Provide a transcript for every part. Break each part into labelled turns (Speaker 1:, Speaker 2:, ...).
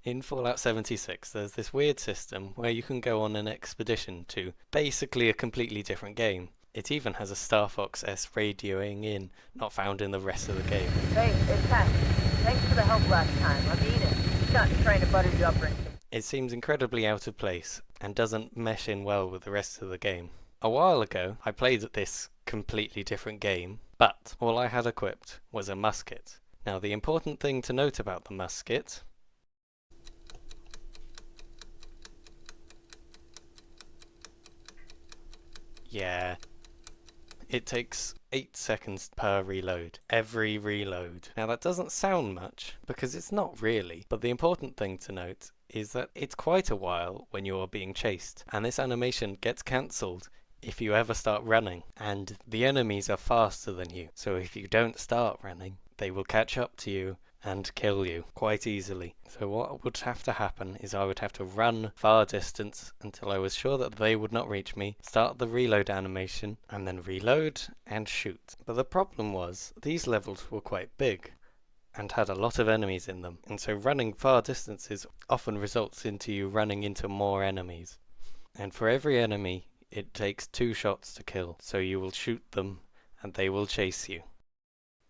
Speaker 1: In Fallout 76, there's this weird system where you can go on an expedition to basically a completely different game. It even has a Star Fox S radioing in, not found in the rest of the game.
Speaker 2: Hey, it's Pat. Thanks for the help last time. I mean it. Not trying to butter you up or anything.
Speaker 1: It seems incredibly out of place and doesn't mesh in well with the rest of the game. A while ago, I played this completely different game, but all I had equipped was a musket. Now, the important thing to note about the musket it takes 8 seconds per reload, every reload. Now that doesn't sound much, because it's not really, but the important thing to note is that it's quite a while when you are being chased, and this animation gets cancelled if you ever start running, and the enemies are faster than you, so if you don't start running, they will catch up to you and kill you quite easily. So what would have to happen is I would have to run far distance until I was sure that they would not reach me, start the reload animation, and then reload and shoot. But the problem was, these levels were quite big and had a lot of enemies in them, and so running far distances often results into you running into more enemies. And for every enemy, it takes 2 shots to kill, so you will shoot them and they will chase you.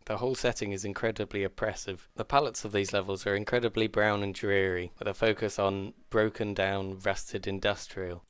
Speaker 1: The whole setting is incredibly oppressive. The palettes of these levels are incredibly brown and dreary, with a focus on broken down, rusted industrial.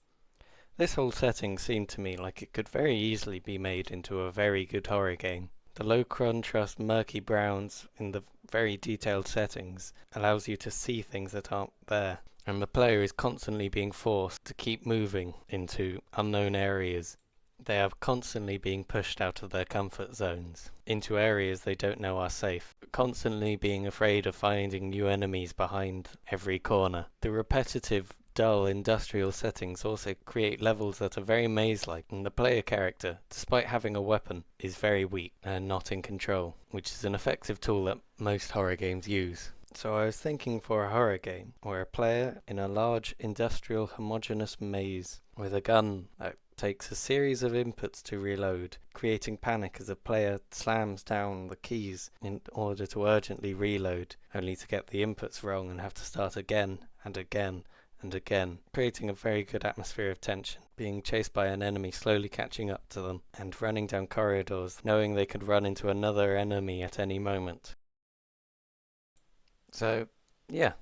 Speaker 1: This whole setting seemed to me like it could very easily be made into a very good horror game. The low contrast murky browns in the very detailed settings allows you to see things that aren't there, and the player is constantly being forced to keep moving into unknown areas. They are constantly being pushed out of their comfort zones, into areas they don't know are safe, constantly being afraid of finding new enemies behind every corner. The repetitive, dull industrial settings also create levels that are very maze-like, and the player character, despite having a weapon, is very weak and not in control, which is an effective tool that most horror games use. So I was thinking for a horror game, where a player in a large industrial homogeneous maze with a gun that takes a series of inputs to reload, creating panic as a player slams down the keys in order to urgently reload, only to get the inputs wrong and have to start again and again and again, creating a very good atmosphere of tension, being chased by an enemy slowly catching up to them, and running down corridors, knowing they could run into another enemy at any moment. So, yeah,